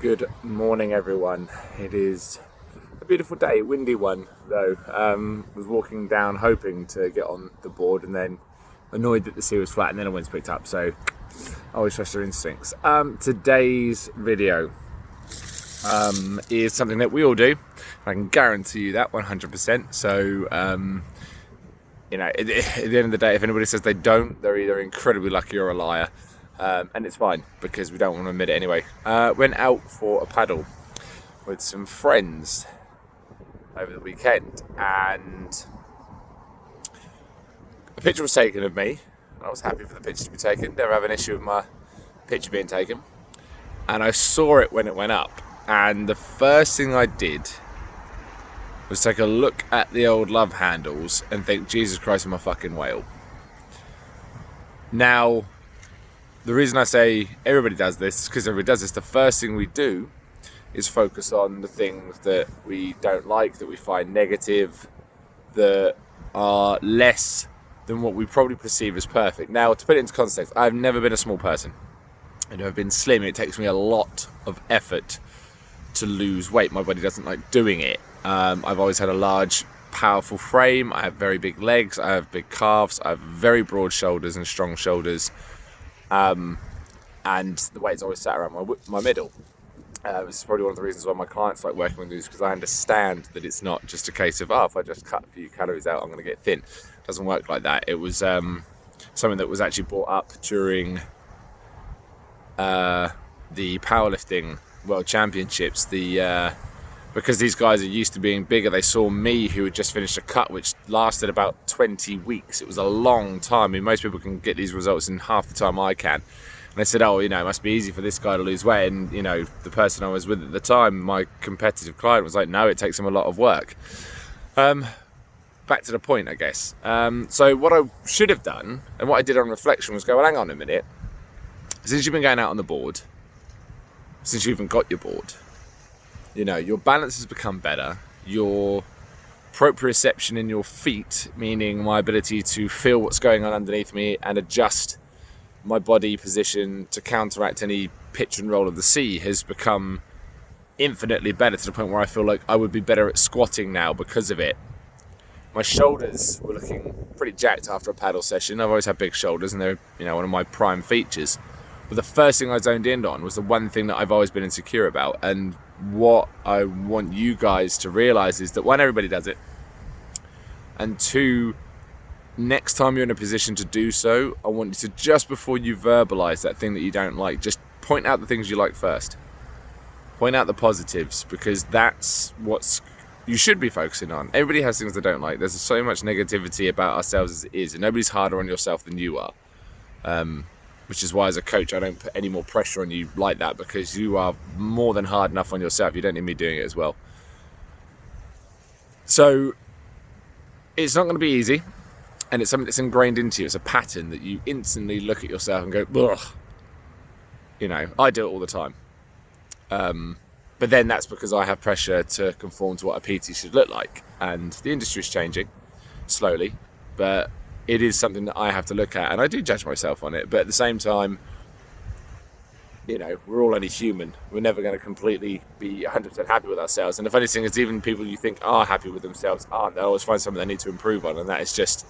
Good morning, everyone. It is a beautiful day, windy one though. Was walking down hoping to get on the board and then annoyed that the sea was flat and then the wind's picked up, so I always trust your instincts. Today's video is something that we all do. I can guarantee you that 100%. So, at the end of the day, if anybody says they don't, they're either incredibly lucky or a liar. And it's fine because we don't want to admit it anyway. Went out for a paddle with some friends over the weekend, and a picture was taken of me. I was happy for the picture to be taken. Never have an issue with my picture being taken. And I saw it when it went up, and the first thing I did was take a look at the old love handles and think, Jesus Christ, I'm a fucking whale. Now, the reason I say everybody does this is because everybody does this. The first thing we do is focus on the things that we don't like, that we find negative, that are less than what we probably perceive as perfect. Now, to put it into context, I've never been a small person. I've been slim. It takes me a lot of effort to lose weight. My body doesn't like doing it. I've always had a large, powerful frame. I have very big legs. I have big calves. I have very broad shoulders and strong shoulders. And the weight's always sat around my middle. This is probably one of the reasons why my clients like working with me, because I understand that it's not just a case of, if I just cut a few calories out, I'm going to get thin. It doesn't work like that. It was something that was actually brought up during the powerlifting World Championships. Because these guys are used to being bigger, they saw me, who had just finished a cut which lasted about 20 weeks. It was a long time. I mean, most people can get these results in half the time I can. And they said, it must be easy for this guy to lose weight. And, the person I was with at the time, my competitive client, was like, no, it takes him a lot of work. Back to the point, I guess. So what I should have done, and what I did on reflection, was go, well, hang on a minute. Since you've been going out on the board, since you even got your board, your balance has become better. Your proprioception in your feet, meaning my ability to feel what's going on underneath me and adjust my body position to counteract any pitch and roll of the sea, has become infinitely better, to the point where I feel like I would be better at squatting now because of it. My shoulders were looking pretty jacked after a paddle session. I've always had big shoulders, and they're one of my prime features. But the first thing I zoned in on was the one thing that I've always been insecure about. And what I want you guys to realize is that, one, everybody does it. And two, next time you're in a position to do so, I want you to, just before you verbalize that thing that you don't like, just point out the things you like first. Point out the positives, because that's what you should be focusing on. Everybody has things they don't like. There's so much negativity about ourselves as it is, and nobody's harder on yourself than you are. Which is why, as a coach, I don't put any more pressure on you like that, because you are more than hard enough on yourself. You don't need me doing it as well. So it's not going to be easy, and it's something that's ingrained into you. It's a pattern that you instantly look at yourself and go, ugh. I do it all the time. But then that's because I have pressure to conform to what a PT should look like. And the industry's changing slowly, but it is something that I have to look at, and I do judge myself on it. But at the same time, we're all only human. We're never going to completely be 100% happy with ourselves. And the funny thing is, even people you think are happy with themselves aren't. They'll always find something they need to improve on, and that is just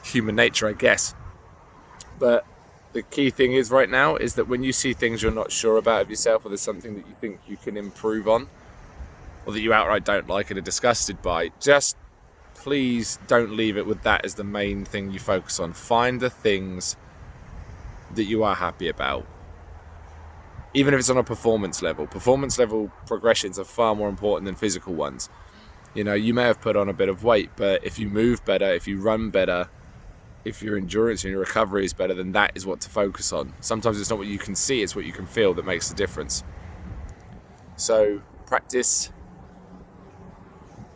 human nature, I guess. But the key thing is right now is that when you see things you're not sure about of yourself, or there's something that you think you can improve on, or that you outright don't like and are disgusted by, just please don't leave it with that as the main thing you focus on. Find the things that you are happy about. Even if it's on a performance level. Performance level progressions are far more important than physical ones. You may have put on a bit of weight, but if you move better, if you run better, if your endurance and your recovery is better, then that is what to focus on. Sometimes it's not what you can see, it's what you can feel that makes the difference. So practice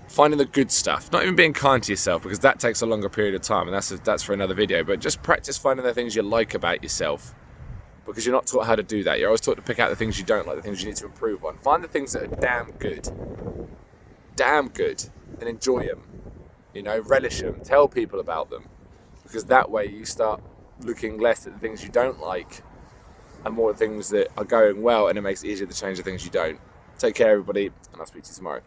finding the good stuff, not even being kind to yourself, because that takes a longer period of time, and that's for another video. But just practice finding the things you like about yourself, because you're not taught how to do that. You're always taught to pick out the things you don't like, the things you need to improve on. Find the things that are damn good, and enjoy them. Relish them. Tell people about them, because that way you start looking less at the things you don't like and more things that are going well, and it makes it easier to change the things you don't. Take care, everybody, and I'll speak to you tomorrow.